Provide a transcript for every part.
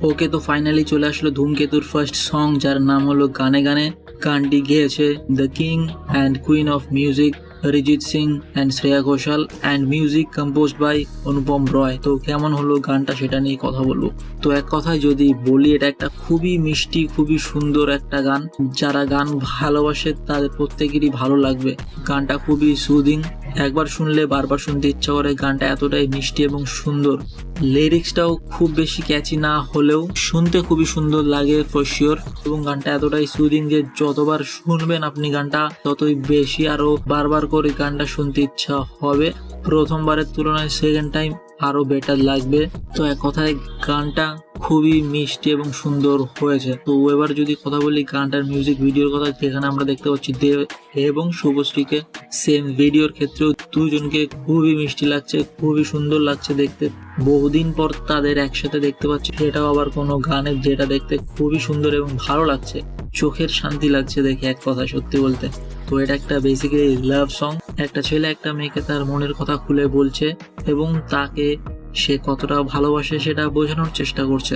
ওকে, তো ফাইনালি চলে আসলো ধূমকেতুর ফার্স্ট সং, যার নাম হলো গানে গানে। গানটি গেয়েছে the king and queen of music Arijit Singh and Shreya Ghoshal, and music composed by Anupam Roy. তো কেমন হলো গানটা সেটা নিয়ে কথা বলবো। তো এক কথায় যদি বলি, এটা একটা খুবই মিষ্টি, খুবই সুন্দর একটা গান। যারা গান ভালোবাসে তাদের প্রত্যেকেরই ভালো লাগবে। গানটা খুবই সুদিং, একবার শুনলে বারবার শুনতে ইচ্ছা করে। গানটা এতটাই মিষ্টি এবং সুন্দর। লিরিক্সটাও খুব বেশি ক্যাচি না হলেও শুনতে খুবই সুন্দর লাগে ফর শিওর। এবং গানটা এতটাই সুদিং যে যতবার শুনবেন আপনি গানটা ততই বেশি আরো বারবার করে গানটা শুনতে ইচ্ছা হবে। প্রথমবারের তুলনায় সেকেন্ড টাইম আরো বেটার লাগবে। তো এক কথায় গানটা খুবই মিষ্টি এবং সুন্দর হয়েছে। তো এবার যদি কথা বলি গানটার মিউজিক ভিডিওর কথা, যেখানে আমরা দেখতে পাচ্ছি দেব এবং শুভশ্রীকে। সেম ভিডিওর ক্ষেত্রেও দুজনকে খুবই মিষ্টি লাগছে, খুবই সুন্দর লাগছে দেখতে। বহুদিন পর তাদের একসাথে দেখতে পাচ্ছি, সেটাও আবার কোনো গানের, যেটা দেখতে খুবই সুন্দর এবং ভালো লাগছে। চোখের শান্তি লাগছে দেখে, এক কথা সত্যি বলতে। তো এটা একটা বেসিক্যালি লাভ সং। একটা ছেলে একটা মেয়েকে তার মনের কথা খুলে বলছে এবং তাকে সে কতটা ভালোবাসে সেটা বোঝানোর চেষ্টা করছে।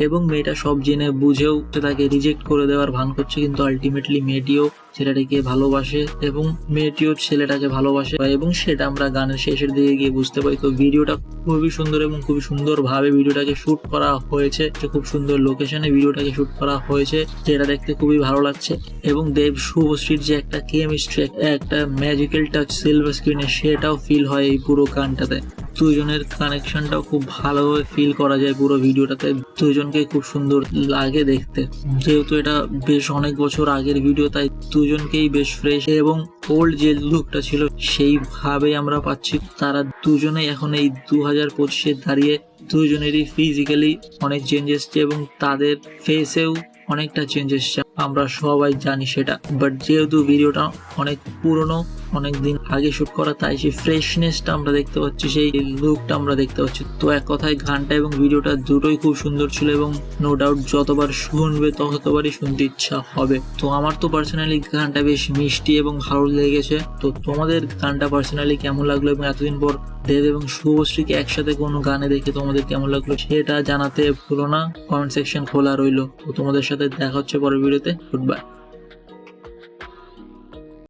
এবং মেয়েটা সব জেনে বুঝেও তাকে রিজেক্ট করে দেওয়ার ভান করছে, কিন্তু আলটিমেটলি মেয়েটিও ছেলেটাকে ভালোবাসে এবং মেয়েটিও ছেলেটাকে ভালোবাসে, এবং সেটা আমরা গানের শেষের দিকে গিয়ে বুঝতে পারি। তো ভিডিওটা খুবই সুন্দর এবং খুবই সুন্দরভাবে ভিডিওটাকে শুট করা হয়েছে। খুব সুন্দর লোকেশনে ভিডিওটাকে শুট করা হয়েছে, যেটা দেখতে খুবই ভালো লাগছে। এবং দেব শুভশ্রীর যে একটা কেমিস্ট্রি, একটা ম্যাজিক্যাল টাচ সিলভার স্ক্রিনে, সেটাও ফিল হয় এই পুরো গানটাতে। দুজনের কানেকশনটাও খুব ভালোভাবে ফিল করা যায় পুরো ভিডিওটাতে। দুজনকে খুব সুন্দর লাগে দেখতে। যেহেতু এটা বেশ অনেক বছর আগের ভিডিও, তাই দুজনকেই বেশ ফ্রেশ এবং ওল্ড যে লুকটা ছিল সেইভাবেই আমরা পাচ্ছি। তারা দুজনেই এখন এই 2025-এ দাঁড়িয়ে দুজনেরই ফিজিক্যালি অনেক চেঞ্জ এসছে এবং তাদের ফেসেও অনেকটা চেঞ্জ এসছে, আমরা সবাই জানি সেটা। বাট যেহেতু ভিডিওটা অনেক পুরনো, অনেক দিন আগে শুট করা, তাই সেই ফ্রেশনেসটা আমরা দেখতে পাচ্ছি, সেই লুকটা আমরা দেখতে পাচ্ছি। তো এক কথায় গানটা এবং ভিডিওটা দুটোই খুব সুন্দর ছিল এবং নো ডাউট যতবার শুনবে ততবারই শুনতে ইচ্ছা হবে। তো আমার তো পার্সোনালি গানটা বেশ মিষ্টি এবং ভালো লেগেছে। তো তোমাদের গানটা পার্সোনালি কেমন লাগলো, এবং এতদিন পর দেব এবং শুভশ্রীকে একসাথে কোনো গানে দেখে তোমাদের কেমন লাগলো সেটা জানাতে ভুলো না। কমেন্ট সেকশন খোলা রইলো। তো তোমাদের সাথে দেখা হচ্ছে পরের ভিডিওতে। Good bye.